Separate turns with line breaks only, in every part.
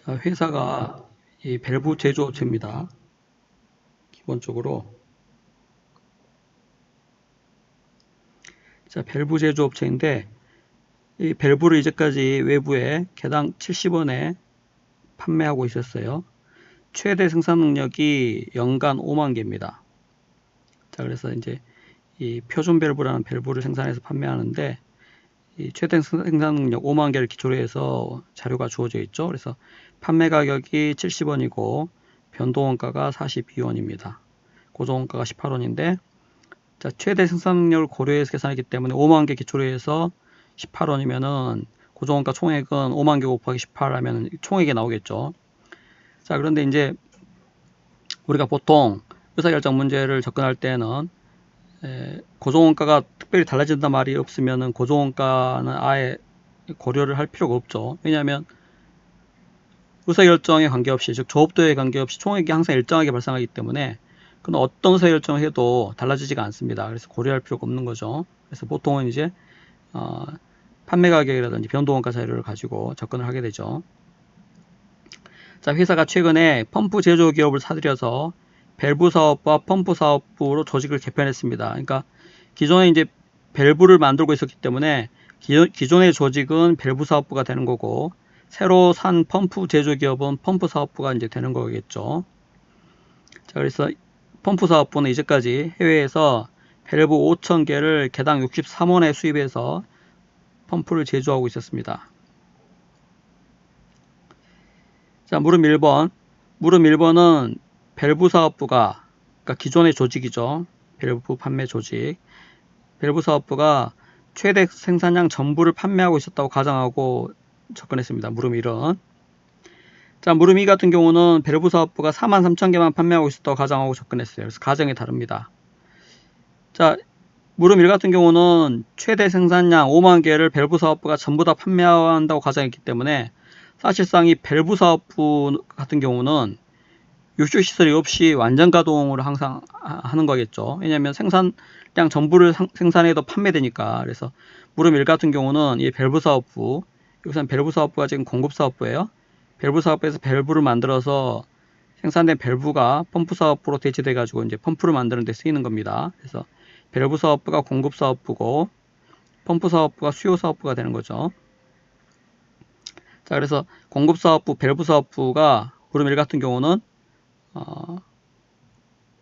자, 회사가 이 밸브 제조업체입니다. 기본적으로. 자, 밸브 제조업체인데, 이 밸브를 이제까지 외부에 개당 70원에 판매하고 있었어요. 최대 생산 능력이 연간 5만 개입니다. 자, 그래서 이제 이 표준 밸브라는 밸브를 생산해서 판매하는데, 이 최대 생산 능력 5만 개를 기초로 해서 자료가 주어져 있죠. 그래서 판매 가격이 70원이고, 변동원가가 42원입니다. 고정원가가 18원인데, 자, 최대 생산 능력을 고려해서 계산하기 때문에 5만 개 기초로 해서 18원이면은 고정원가 총액은 5만 개 곱하기 18 하면 총액이 나오겠죠. 자, 그런데 이제 우리가 보통 의사결정 문제를 접근할 때는 고정원가가 특별히 달라진단 말이 없으면은 고정원가는 아예 고려를 할 필요가 없죠. 왜냐하면 의사결정에 관계없이, 즉 조업도에 관계없이 총액이 항상 일정하게 발생하기 때문에 그건 어떤 의사결정을 해도 달라지지가 않습니다. 그래서 고려할 필요가 없는 거죠. 그래서 보통은 이제 판매 가격이라든지 변동원가 자료를 가지고 접근을 하게 되죠. 자, 회사가 최근에 펌프 제조 기업을 사들여서 밸브 사업과 펌프 사업부로 조직을 개편했습니다. 그러니까 기존에 이제 밸브를 만들고 있었기 때문에 기존의 조직은 밸브 사업부가 되는 거고, 새로 산 펌프 제조 기업은 펌프 사업부가 이제 되는 거겠죠. 자, 그래서 펌프 사업부는 이제까지 해외에서 밸브 5,000개를 개당 63원에 수입해서 펌프를 제조하고 있었습니다. 자, 물음 1번. 물음 1번은 밸브 사업부가, 그러니까 기존의 조직이죠. 밸브 판매 조직. 밸브 사업부가 최대 생산량 전부를 판매하고 있었다고 가정하고 접근했습니다. 물음 1은. 자, 물음 2 같은 경우는 밸브 사업부가 43,000개만 판매하고 있었다고 가정하고 접근했어요. 그래서 가정이 다릅니다. 자, 물음 1 같은 경우는 최대 생산량 5만 개를 밸브 사업부가 전부 다 판매한다고 가정했기 때문에 사실상 이 밸브 사업부 같은 경우는 유쇼 시설이 없이 완전 가동을 항상 하는 거겠죠. 왜냐하면 생산량 전부를 생산해도 판매되니까. 그래서 물음 1 같은 경우는 이 밸브 사업부, 여기서는 밸브 사업부가 지금 공급 사업부예요. 밸브 사업부에서 밸브를 만들어서 생산된 밸브가 펌프 사업부로 대체돼 가지고 이제 펌프를 만드는 데 쓰이는 겁니다. 그래서 밸브 사업부가 공급 사업부고 펌프 사업부가 수요 사업부가 되는 거죠. 자, 그래서 공급 사업부, 밸브 사업부가 물음 1 같은 경우는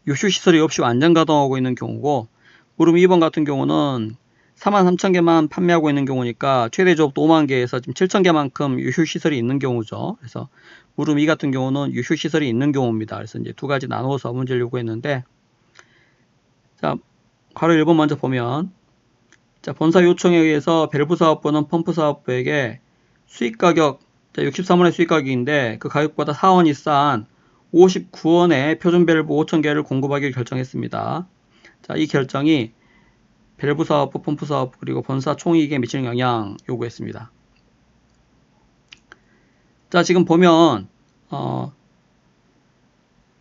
유쇼 시설이 없이 완전 가동하고 있는 경우고, 물음 2번 같은 경우는 43,000개만 판매하고 있는 경우니까 최대 조업도 5만 개에서 지금 7,000개만큼 유효 시설이 있는 경우죠. 그래서 물음 2 같은 경우는 유효 시설이 있는 경우입니다. 그래서 이제 두 가지 나누어서 문제를 요구했는데, 자, 괄호 1번 먼저 보면, 자, 본사 요청에 의해서 밸브 사업부는 펌프 사업부에게 수익 가격, 63원의 수익 가격인데 그 가격보다 4원이 싼 59원의 표준 밸브 5,000개를 공급하기로 결정했습니다. 자, 이 결정이 밸브 사업부, 펌프 사업부, 그리고 본사 총이익에 미치는 영향 요구했습니다. 자, 지금 보면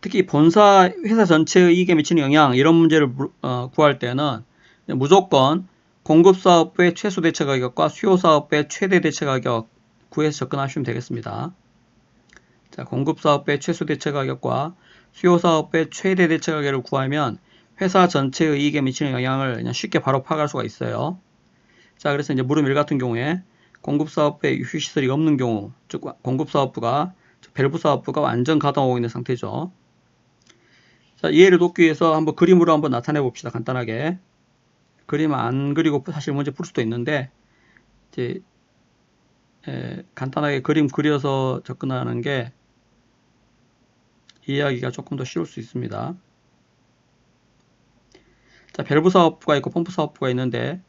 특히 본사 회사 전체의 이익에 미치는 영향, 이런 문제를 구할 때는 무조건 공급 사업부의 최소 대체 가격과 수요 사업부의 최대 대체 가격 구해서 접근하시면 되겠습니다. 자, 공급 사업부의 최소 대체 가격과 수요 사업부의 최대 대체 가격을 구하면 회사 전체의 이익에 미치는 영향을 그냥 쉽게 바로 파악할 수가 있어요. 자, 그래서 이제 물음 1 같은 경우에 공급 사업부에 유효 시설이 없는 경우, 즉 공급 사업부가, 즉 밸브 사업부가 완전 가동하고 있는 상태죠. 자, 이해를 돕기 위해서 한번 그림으로 한번 나타내 봅시다. 간단하게. 그림 안 그리고 사실 문제 풀 수도 있는데, 이제 간단하게 그림 그려서 접근하는 게 이해하기가 조금 더 쉬울 수 있습니다. 자, 밸브 사업부가 있고 펌프 사업부가 있는데,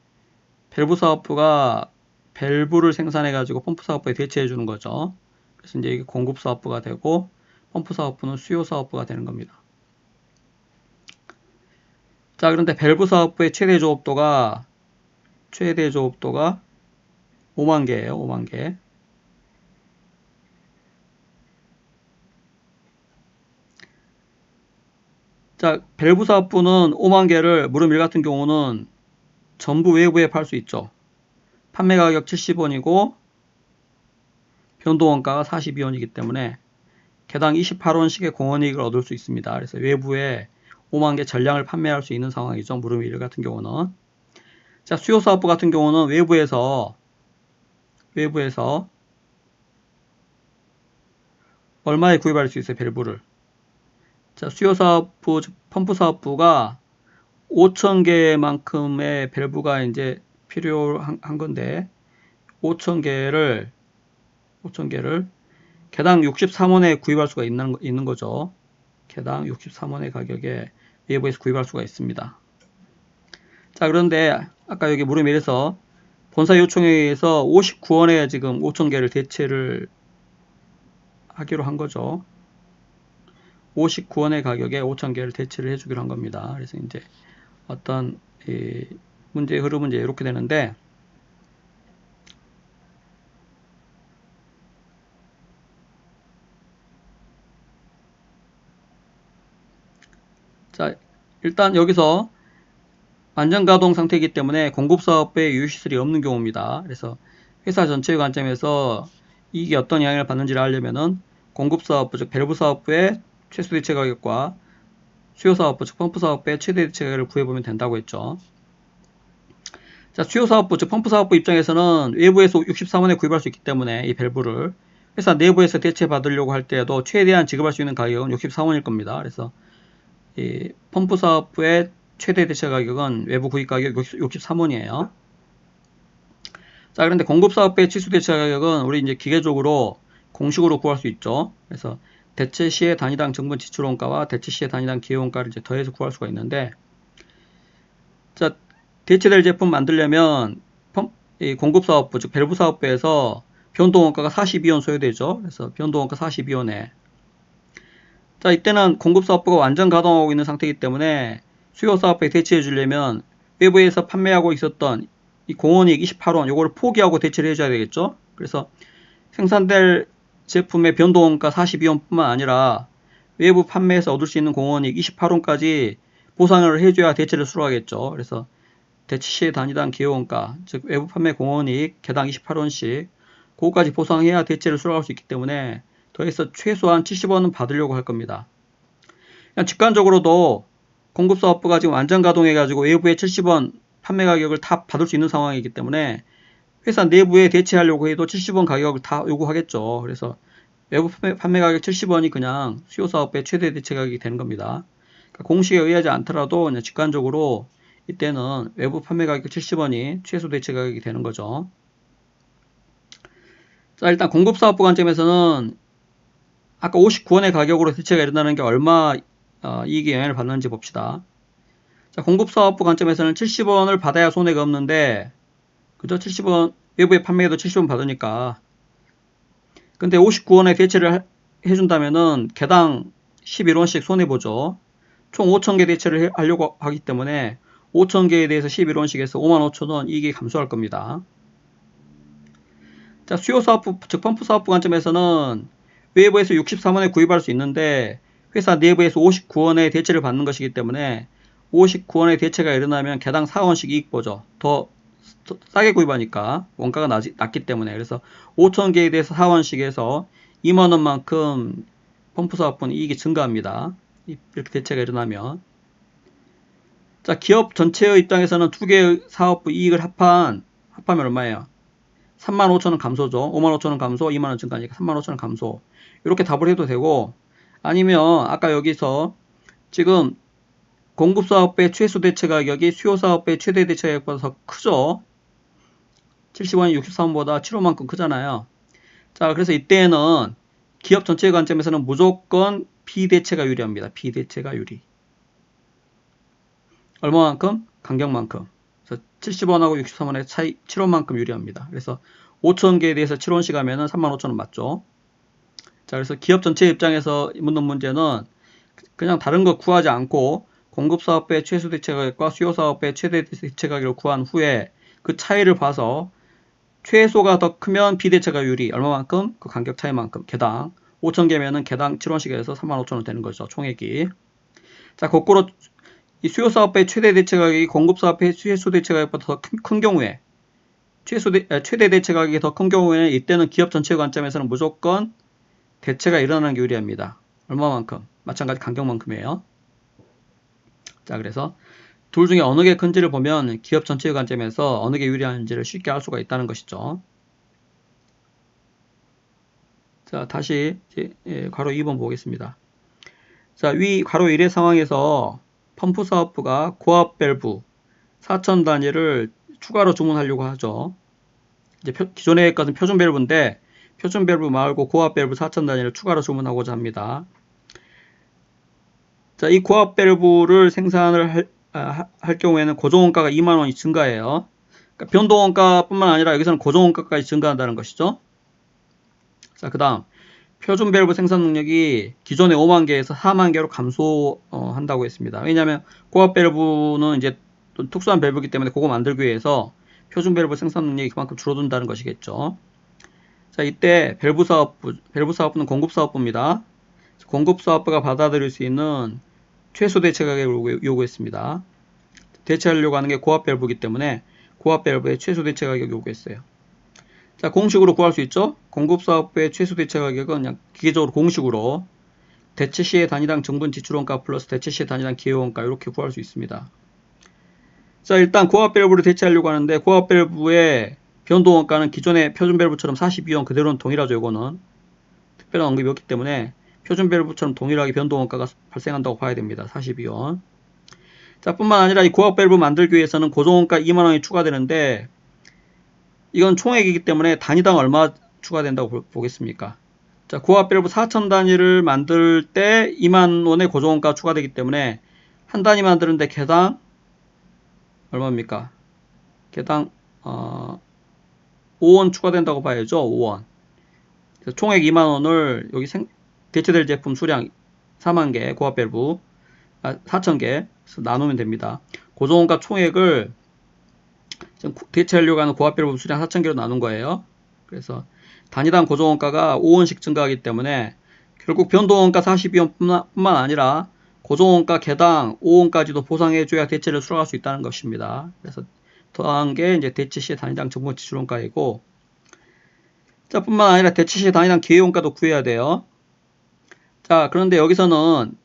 밸브 사업부가 밸브를 생산해 가지고 펌프 사업부에 대체해 주는 거죠. 그래서 이제 이게 공급 사업부가 되고, 펌프 사업부는 수요 사업부가 되는 겁니다. 자, 그런데 밸브 사업부의 최대 조업도가 5만 개예요. 5만 개. 자, 밸브 사업부는 5만 개를 물음 1 같은 경우는 전부 외부에 팔 수 있죠. 판매 가격 70원이고 변동원가가 42원이기 때문에 개당 28원씩의 공원이익을 얻을 수 있습니다. 그래서 외부에 5만 개 전량을 판매할 수 있는 상황이죠. 무르밀 같은 경우는. 자, 수요사업부 같은 경우는 외부에서 얼마에 구입할 수 있어요? 밸브를. 자, 수요사업부, 즉 펌프사업부가 5,000개만큼의 밸브가 이제 필요한 건데 5,000개를 개당 63원에 구입할 수가 있는 거죠. 개당 63원의 가격에 외부에서 구입할 수가 있습니다. 자, 그런데 아까 여기 무르밀에서 본사 요청에 의해서 59원에 지금 5,000개를 대체를 하기로 한 거죠. 59원의 가격에 5,000개를 대체를 해주기로 한 겁니다. 그래서 이제 어떤 문제의 흐름은 이제 이렇게 되는데, 자, 일단 여기서 완전 가동 상태이기 때문에 공급사업부에 유효시설이 없는 경우입니다. 그래서 회사 전체의 관점에서 이익이 어떤 영향을 받는지를 알려면은 공급사업부, 즉 밸브사업부의 최소 대체 가격과 수요사업부, 즉 펌프사업부의 최대 대체 가격을 구해보면 된다고 했죠. 자, 수요사업부, 즉 펌프사업부 입장에서는 외부에서 63원에 구입할 수 있기 때문에 이 밸브를 회사 내부에서 대체 받으려고 할 때에도 최대한 지급할 수 있는 가격은 64원일 겁니다. 그래서 이 펌프사업부의 최대 대체 가격은 외부 구입 가격 63원이에요. 자, 그런데 공급사업부의 치수 대체 가격은 우리 이제 기계적으로 공식으로 구할 수 있죠. 그래서 대체 시의 단위당 정분 지출 원가와 대체 시의 단위당 기회 원가를 이제 더해서 구할 수가 있는데, 자, 대체될 제품 만들려면 이 공급사업부, 즉 밸브사업부에서 변동원가가 42원 소요되죠. 그래서 변동원가 42원에, 자, 이때는 공급사업부가 완전 가동하고 있는 상태이기 때문에 수요사업부에 대체해 주려면 외부에서 판매하고 있었던 이 공원이익 28원 요거를 포기하고 대체를 해줘야 되겠죠. 그래서 생산될 제품의 변동원가 42원 뿐만 아니라 외부 판매에서 얻을 수 있는 공원이익 28원까지 보상을 해줘야 대체를 수록하겠죠. 그래서 대체 시 단위당 기회원가, 즉 외부 판매 공원이익 개당 28원씩 그거까지 보상해야 대체를 수록할 수 있기 때문에 더해서 최소한 70원은 받으려고 할 겁니다. 그냥 직관적으로도 공급사업부가 지금 완전 가동해가지고 외부에 70원 판매 가격을 다 받을 수 있는 상황이기 때문에 회사 내부에 대체하려고 해도 70원 가격을 다 요구하겠죠. 그래서 외부 판매 가격 70원이 그냥 수요사업부의 최대 대체 가격이 되는 겁니다. 그러니까 공식에 의하지 않더라도 그냥 직관적으로 이때는 외부 판매 가격 70원이 최소 대체 가격이 되는 거죠. 자, 일단 공급사업부 관점에서는 아까 59원의 가격으로 대체가 일어나는 게 얼마 이익에 영향을 받는지 봅시다. 자, 공급사업부 관점에서는 70원을 받아야 손해가 없는데, 그죠? 70원, 외부에 판매해도 70원 받으니까. 근데 59원에 대체를 해준다면은 개당 11원씩 손해보죠. 총 5,000개 대체를 하려고 하기 때문에 5,000개에 대해서 11원씩 해서 55,000원 이익이 감소할 겁니다. 자, 수요사업부, 즉 펌프사업부 관점에서는 외부에서 63원에 구입할 수 있는데 회사 내부에서 59원에 대체를 받는 것이기 때문에 59원의 대체가 일어나면 개당 4원씩 이익 보죠. 더 싸게 구입하니까 원가가 낮기 때문에. 그래서 5,000개에 대해서 4원씩 해서 2만원만큼 펌프사업부는 이익이 증가합니다. 이렇게 대체가 일어나면. 자, 기업 전체의 입장에서는 두 개의 사업부 이익을 합하면 얼마예요? 35,000원 감소죠. 55,000원 감소, 2만원 증가니까 35,000원 감소. 이렇게 답을 해도 되고, 아니면 아까 여기서 지금 공급사업부의 최소 대체 가격이 수요사업부의 최대 대체 가격보다 더 크죠. 70원이 63원보다 7원만큼 크잖아요. 자, 그래서 이때는 기업 전체의 관점에서는 무조건 비대체가 유리합니다. 비대체가 유리. 얼마만큼? 간격만큼. 그래서 70원하고 63원의 차이 7원만큼 유리합니다. 그래서 5,000개에 대해서 7원씩 하면은 35,000원 맞죠. 자, 그래서 기업 전체 입장에서 묻는 문제는 그냥 다른 거 구하지 않고 공급사업부의 최소 대체 가격과 수요사업부의 최대 대체 가격을 구한 후에 그 차이를 봐서 최소가 더 크면 비대체가 유리. 얼마만큼? 그 간격 차이만큼. 개당 5,000개면은 개당 7원씩 해서 35,000원 되는 거죠. 총액이. 자, 거꾸로 이 수요사업부의 최대 대체 가격이 공급사업부의 최소 대체 가격보다 더 큰 경우에 최대 대체 가격이 더 큰 경우에는 이때는 기업 전체 관점에서는 무조건 대체가 일어나는 게 유리합니다. 얼마만큼? 마찬가지 간격만큼이에요. 자, 그래서 둘 중에 어느 게 큰지를 보면 기업 전체의 관점에서 어느 게 유리한지를 쉽게 알 수가 있다는 것이죠. 자, 다시 괄호 2번 보겠습니다. 자, 위 괄호 1의 상황에서 펌프 사업부가 고압 밸브 4,000 단위를 추가로 주문하려고 하죠. 이제 기존에 있던 표준 밸브인데 표준 밸브 말고 고압 밸브 4,000 단위를 추가로 주문하고자 합니다. 자, 이 고압 밸브를 생산을 할 경우에는 고정원가가 2만원이 증가해요. 그러니까 변동원가뿐만 아니라 여기서는 고정원가까지 증가한다는 것이죠. 자, 그 다음 표준 밸브 생산 능력이 기존의 5만 개에서 4만 개로 감소한다고 했습니다. 왜냐하면 고압 밸브는 이제 특수한 밸브이기 때문에 그거 만들기 위해서 표준 밸브 생산 능력이 그만큼 줄어든다는 것이겠죠. 자, 이때 밸브 사업부는 공급 사업부입니다. 공급 사업부가 받아들일 수 있는 최소 대체 가격을 요구했습니다. 대체하려고 하는 게 고압 밸브이기 때문에 고압 밸브의 최소 대체 가격을 요구했어요. 자, 공식으로 구할 수 있죠? 공급 사업부의 최소 대체 가격은 그냥 기계적으로 공식으로 대체 시의 단위당 정분 지출원가 플러스 대체 시의 단위당 기여원가 이렇게 구할 수 있습니다. 자, 일단 고압 밸브를 대체하려고 하는데 고압 밸브의 변동원가는 기존의 표준 밸브처럼 42원 그대로는 동일하죠. 이거는 특별한 언급이 없기 때문에 표준 밸브처럼 동일하게 변동원가가 발생한다고 봐야 됩니다. 42원. 자, 뿐만 아니라 이 고압 밸브 만들기 위해서는 고정원가 2만원이 추가되는데 이건 총액이기 때문에 단위당 얼마 추가된다고 보겠습니까? 자, 고압 밸브 4,000 단위를 만들 때 2만원의 고정원가 추가되기 때문에 한 단위 만드는데 개당 얼마입니까? 개당 5원 추가된다고 봐야죠. 5원. 그래서 총액 2만원을 여기 대체될 제품 수량 4만 개 고압 밸브 4,000개 나누면 됩니다. 고정원가 총액을 대체하려고 하는 고압 밸브 수량 4,000개로 나눈 거예요. 그래서 단위당 고정원가가 5원씩 증가하기 때문에 결국 변동원가 42원 뿐만 아니라 고정원가 개당 5원까지도 보상해줘야 대체를 수락할 수 있다는 것입니다. 그래서 더한 게 이제 대체 시의 단위당 정분 지출원가이고, 자, 뿐만 아니라 대체 시의 단위당 기여원가도 구해야 돼요. 자, 그런데 여기서는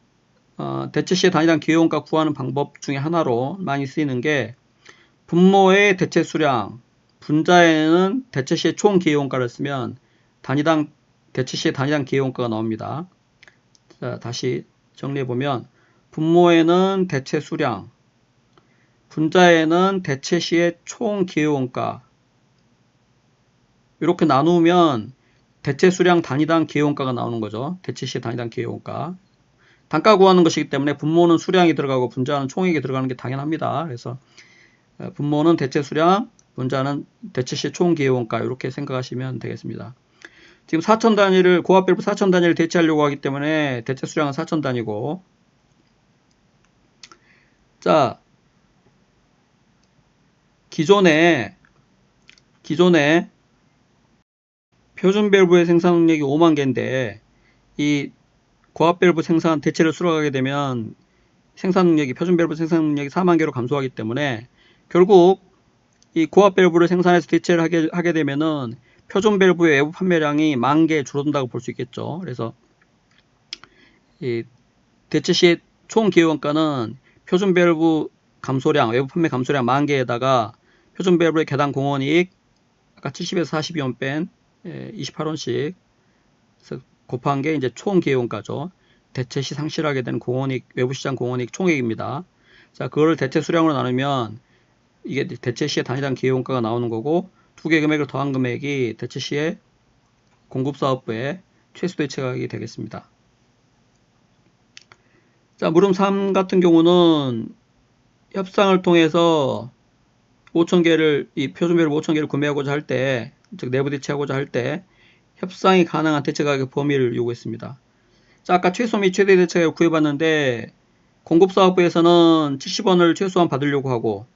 대체 시의 단위당 기여원가 구하는 방법 중에 하나로 많이 쓰이는 게 분모의 대체 수량, 분자에는 대체 시의 총 기여원가를 쓰면 대체 시의 단위당 기여원가가 나옵니다. 자, 다시 정리해보면 분모에는 대체 수량, 분자에는 대체 시의 총 기여원가 이렇게 나누면 대체 수량 단위당 기여원가가 나오는 거죠. 대체 시의 단위당 기여원가. 단가 구하는 것이기 때문에 분모는 수량이 들어가고 분자는 총액이 들어가는 게 당연합니다. 그래서 분모는 대체 수량, 분자는 대체 시의 총 기여원가 이렇게 생각하시면 되겠습니다. 지금 4,000 단위를 고압 밸브 4,000 단위를 대체하려고 하기 때문에 대체 수량은 4,000 단위고, 자, 기존에 표준 밸브의 생산 능력이 5만 개인데 이 고압 밸브 생산 대체를 수락하게 되면 생산 능력이 표준 밸브 생산 능력이 4만 개로 감소하기 때문에 결국 이 고압 밸브를 생산해서 대체를 하게 되면은 표준 밸브의 외부 판매량이 10,000개 줄어든다고 볼 수 있겠죠. 그래서 이 대체 시의 총 기여원가는 표준 밸브 감소량, 외부 판매 감소량 10,000개에다가 표준 밸브의 개당 공원이익 아까 70에서 42원 뺀 28원씩 곱한 게 이제 총 기여원가죠. 대체 시 상실하게 되는 공원이익, 외부 시장 공원이익 총액입니다. 자, 그거를 대체 수량으로 나누면 이게 대체 시의 단위당 기여원가가 나오는 거고, 두 개 금액을 더한 금액이 대체 시의 공급사업부의 최소 대체 가격이 되겠습니다. 자, 물음 3 같은 경우는 협상을 통해서 5,000개를, 이 표준별로 5,000개를 구매하고자 할 때, 즉 내부 대체하고자 할 때 협상이 가능한 대체 가격 범위를 요구했습니다. 자, 아까 최소 및 최대 대체 가격을 구해봤는데 공급사업부에서는 70원을 최소한 받으려고 하고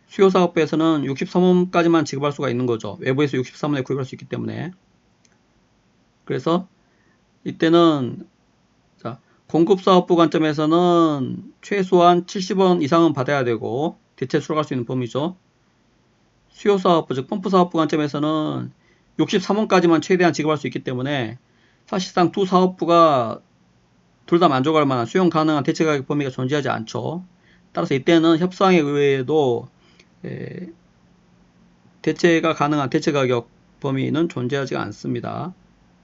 수요사업부에서는 63원까지만 지급할 수가 있는 거죠. 외부에서 63원에 구입할 수 있기 때문에. 그래서 이때는 자, 공급사업부 관점에서는 최소한 70원 이상은 받아야 되고 대체 수락할 수 있는 범위죠. 수요사업부 즉 펌프사업부 관점에서는 63원까지만 최대한 지급할 수 있기 때문에 사실상 두 사업부가 둘 다 만족할 만한 수용 가능한 대체가격 범위가 존재하지 않죠. 따라서 이때는 협상에 의해도 대체가 가능한 대체가격 범위는 존재하지 않습니다.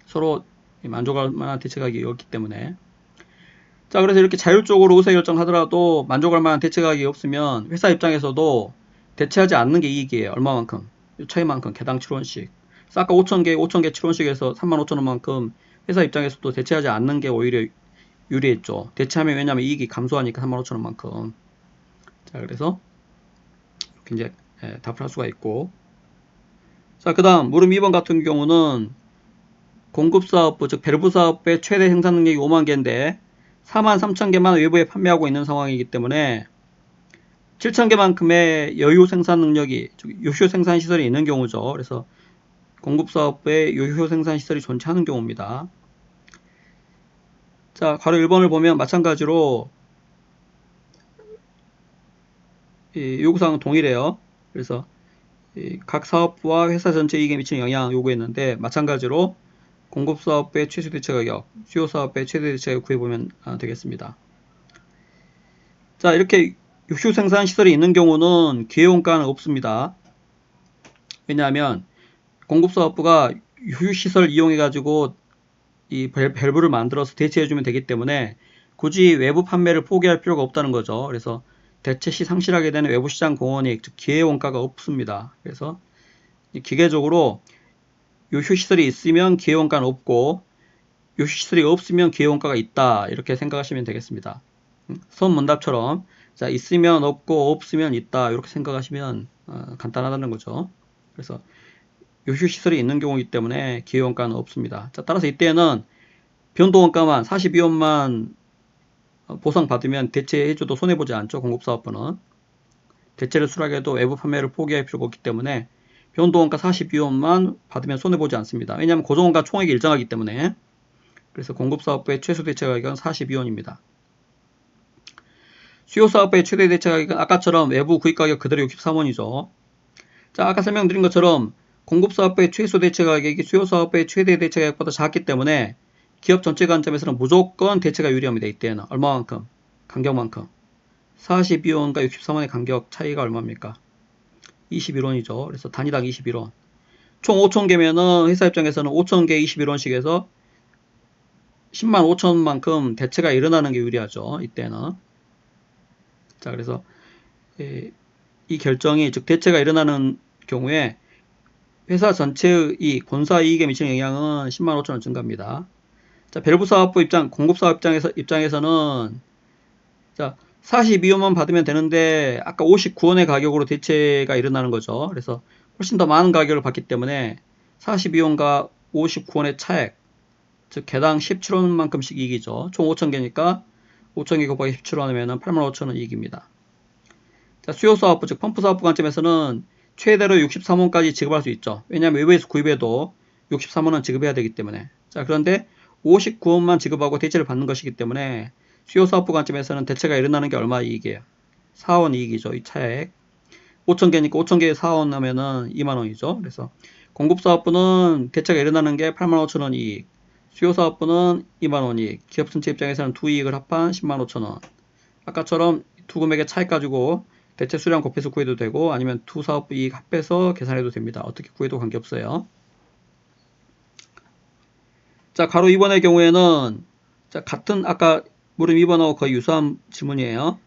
서로 만족할 만한 대체가격이 없기 때문에. 자, 그래서 이렇게 자율적으로 의사결정하더라도 만족할 만한 대체가격이 없으면 회사 입장에서도 대체하지 않는 게 이익이에요. 얼마만큼? 이 차이만큼 개당 7원씩. 그래서 아까 5,000개 7원씩에서 35,000원만큼 회사 입장에서도 대체하지 않는 게 오히려 유리했죠. 대체하면 왜냐하면 이익이 감소하니까 35,000원만큼. 자, 그래서 이렇게 이제 답을 할 수가 있고. 자, 그 다음 물음 2번 같은 경우는 공급사업부 즉 밸브사업부의 최대 생산 능력이 5만 개인데 43,000개만 외부에 판매하고 있는 상황이기 때문에 7,000개만큼의 여유 생산 능력이 즉 요효 생산 시설이 있는 경우죠. 그래서 공급사업부의 요효 생산 시설이 존재하는 경우입니다. 자, 괄호 1번을 보면 마찬가지로 이 요구사항은 동일해요. 그래서 각 사업부와 회사 전체 이익에 미치는 영향을 요구했는데 마찬가지로 공급사업부의 최소 대체 가격, 수요사업부의 최대 대체 가격 구해보면 되겠습니다. 자, 이렇게 요효 생산 시설이 있는 경우는 기회원가는 없습니다. 왜냐하면 공급사업부가 요효시설 이용해가지고 이 밸브를 만들어서 대체해주면 되기 때문에 굳이 외부 판매를 포기할 필요가 없다는 거죠. 그래서 대체 시 상실하게 되는 외부 시장 공헌이익, 즉 기회원가가 없습니다. 그래서 기계적으로 요효시설이 있으면 기회원가는 없고 요효시설이 없으면 기회원가가 있다 이렇게 생각하시면 되겠습니다. 선문답처럼 자, 있으면 없고 없으면 있다 이렇게 생각하시면 간단하다는 거죠. 그래서 요효시설이 있는 경우이기 때문에 기회원가는 없습니다. 자, 따라서 이때는 변동원가만 42원만 보상받으면 대체해줘도 손해보지 않죠. 공급사업부는 대체를 수락해도 외부 판매를 포기할 필요가 없기 때문에 변동원가 42원만 받으면 손해보지 않습니다. 왜냐하면 고정원가 총액이 일정하기 때문에. 그래서 공급사업부의 최소 대체가격은 42원입니다. 수요사업부의 최대 대체가격은 아까처럼 외부 구입가격 그대로 63원이죠. 자, 아까 설명드린 것처럼 공급사업부의 최소 대체가격이 수요사업부의 최대 대체가격보다 작기 때문에 기업 전체 관점에서는 무조건 대체가 유리합니다. 이때는 얼마만큼? 간격만큼. 42원과 63원의 간격 차이가 얼마입니까? 21원이죠. 그래서 단위당 21원. 총 5,000개면은 회사 입장에서는 5,000개 21원씩 해서 10만 5천만큼 대체가 일어나는 게 유리하죠. 이때는. 자, 그래서 이 결정이 즉 대체가 일어나는 경우에 회사 전체의 이익, 본사 이익에 미치는 영향은 10만 5천원 증가입니다. 자, 밸브사업부 공급사업 입장에서는 자, 42원만 받으면 되는데 아까 59원의 가격으로 대체가 일어나는 거죠. 그래서 훨씬 더 많은 가격을 받기 때문에 42원과 59원의 차액, 즉 개당 17원만큼씩 이익이죠. 총 5,000개니까 5,000개 곱하기 17원 하면 85,000원 이익입니다. 자, 수요사업부 즉 펌프사업부 관점에서는 최대로 63원까지 지급할 수 있죠. 왜냐하면 외부에서 구입해도 63원은 지급해야 되기 때문에. 자, 그런데 59원만 지급하고 대체를 받는 것이기 때문에 수요사업부 관점에서는 대체가 일어나는 게 얼마 이익이에요? 4원 이익이죠. 이 차액. 5,000개니까 5,000개에 4원 하면은 2만원이죠. 그래서 공급사업부는 대체가 일어나는 게 85,000원 이익. 수요사업부는 2만원 이익. 기업 전체 입장에서는 두 이익을 합한 10만 5천원. 아까처럼 두 금액의 차익 가지고 대체 수량 곱해서 구해도 되고 아니면 두 사업부 이익 합해서 계산해도 됩니다. 어떻게 구해도 관계없어요. 자, 괄호 2번의 경우에는 자, 같은 아까 물음 2번하고 거의 유사한 질문이에요.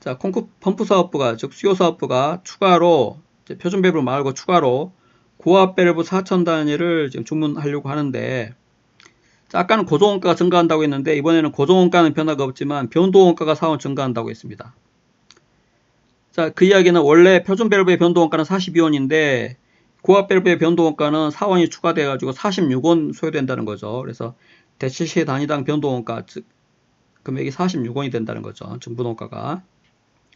자, 펌프사업부가 즉 수요사업부가 추가로 표준 밸브 말고 추가로 고압 밸브 4,000단위를 지금 주문하려고 하는데 자, 아까는 고정원가가 증가한다고 했는데 이번에는 고정원가는 변화가 없지만 변동원가가 4원 증가한다고 했습니다. 자, 그 이야기는 원래 표준 밸브의 변동원가는 42원인데 고압 밸브의 변동원가는 4원이 추가돼 가지고 46원 소요된다는 거죠. 그래서 대체 시 단위당 변동원가 즉 금액이 46원이 된다는 거죠. 정분원가가.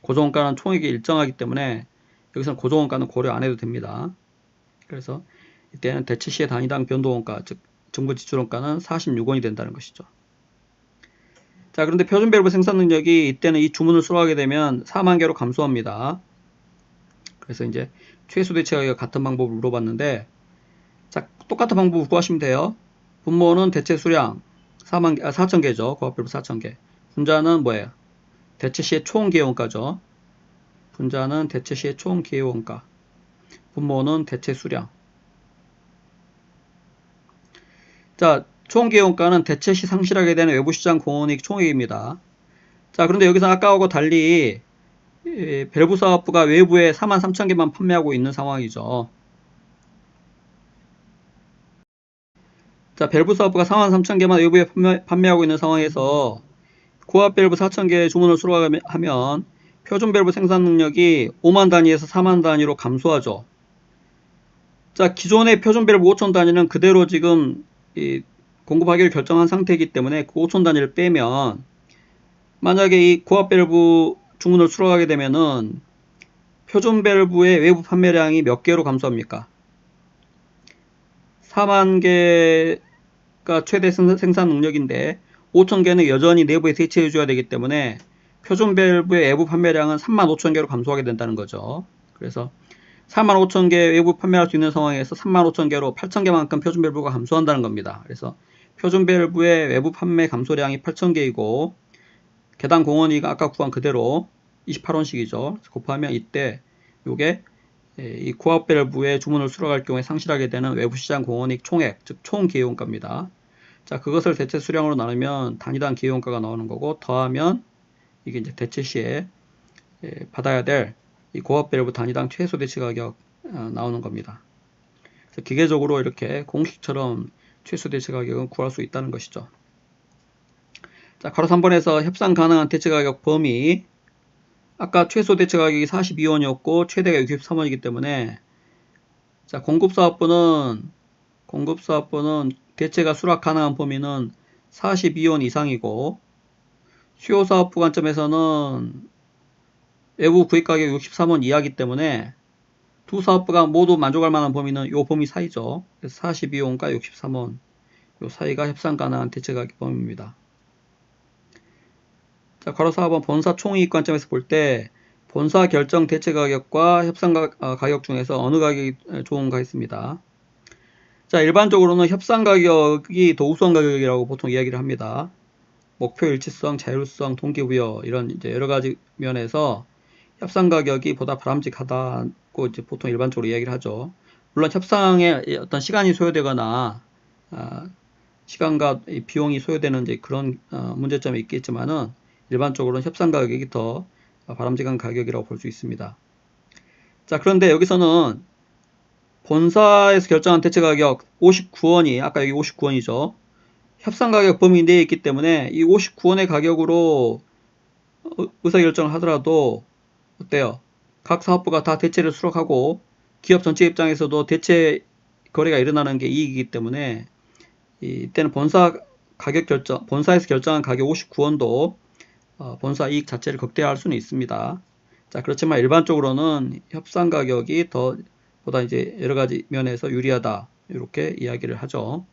고정원가는 총액이 일정하기 때문에 여기서는 고정원가는 고려 안 해도 됩니다. 그래서 이때는 대체 시의 단위당 변동원가 즉 정부 지출원가는 46원이 된다는 것이죠. 자, 그런데 표준 밸브 생산 능력이 이때는 이 주문을 수락하게 되면 4만 개로 감소합니다. 그래서 이제 최소 대체 가격 같은 방법을 물어봤는데, 자, 똑같은 방법을 구하시면 돼요. 분모는 대체 수량 4,000개죠. 고압밸브 4,000개. 분자는 뭐예요? 대체 시의 총 기회원가죠. 분자는 대체 시의 총 기회원가. 분모는 대체 수량. 자, 총 기회원가는 대체 시 상실하게 되는 외부 시장 공원이익 총액입니다. 자, 그런데 여기서 아까하고 달리 밸브 사업부가 외부에 43,000개만 판매하고 있는 상황이죠. 자, 밸브 사업부가 43,000개만 외부에 판매하고 있는 상황에서 고압 밸브 4,000개 주문을 수락하면 표준 밸브 생산 능력이 5만 단위에서 4만 단위로 감소하죠. 자, 기존의 표준 밸브 5천 단위는 그대로 지금 공급하기를 결정한 상태이기 때문에 그 5천 단위를 빼면 만약에 이 고압 밸브 주문을 수락하게 되면은 표준 밸브의 외부 판매량이 몇 개로 감소합니까? 4만 개가 최대 생산 능력인데 5천 개는 여전히 내부에 대체해 줘야 되기 때문에 표준 밸브의 외부 판매량은 3만 5천 개로 감소하게 된다는 거죠. 그래서 4만 5천 개 외부 판매할 수 있는 상황에서 3만 5천 개로 8천 개만큼 표준 밸브가 감소한다는 겁니다. 그래서 표준 밸브의 외부 판매 감소량이 8천 개이고 개당 공원이익 아까 구한 그대로 28원씩이죠. 곱하면 이때 요게 이 고압 밸브의 주문을 수락할 경우에 상실하게 되는 외부 시장 공원이익 총액, 즉 총 기회원가입니다. 자, 그것을 대체 수량으로 나누면 단위당 기회원가가 나오는 거고 더하면 이게 이제 대체 시에 받아야 될 이 고압 밸브 단위당 최소 대체 가격 나오는 겁니다. 그래서 기계적으로 이렇게 공식처럼 최소 대체 가격은 구할 수 있다는 것이죠. 자, 가로 3번에서 협상 가능한 대체 가격 범위. 아까 최소 대체 가격이 42원이었고 최대가 63원이기 때문에 자, 공급사업부는 대체가 수락 가능한 범위는 42원 이상이고 수요사업부 관점에서는 외부 구입가격 63원 이하이기 때문에 두 사업부가 모두 만족할 만한 범위는 이 범위 사이죠. 그래서 42원과 63원 이 사이가 협상 가능한 대체 가격 범위입니다. 자, 괄호 4번 본사 총이익 관점에서 볼 때 본사 결정 대체 가격과 협상 가격 중에서 어느 가격이 좋은가 했습니다. 자, 일반적으로는 협상 가격이 더 우수한 가격이라고 보통 이야기를 합니다. 목표 일치성, 자율성, 동기부여 이런 이제 여러 가지 면에서 협상 가격이 보다 바람직하다고 이제 보통 일반적으로 이야기를 하죠. 물론 협상에 어떤 시간이 소요되거나 시간과 비용이 소요되는 이제 그런 문제점이 있겠지만은 일반적으로는 협상 가격이 더 바람직한 가격이라고 볼 수 있습니다. 자, 그런데 여기서는 본사에서 결정한 대체 가격 59원이 아까 여기 59원이죠. 협상 가격 범위 내에 있기 때문에 이 59원의 가격으로 의사결정을 하더라도 어때요? 각 사업부가 다 대체를 수락하고 기업 전체 입장에서도 대체 거래가 일어나는 게 이익이기 때문에 이때는 본사에서 결정한 가격 59원도 본사 이익 자체를 극대화할 수는 있습니다. 자, 그렇지만 일반적으로는 협상 가격이 보다 이제 여러 가지 면에서 유리하다 이렇게 이야기를 하죠.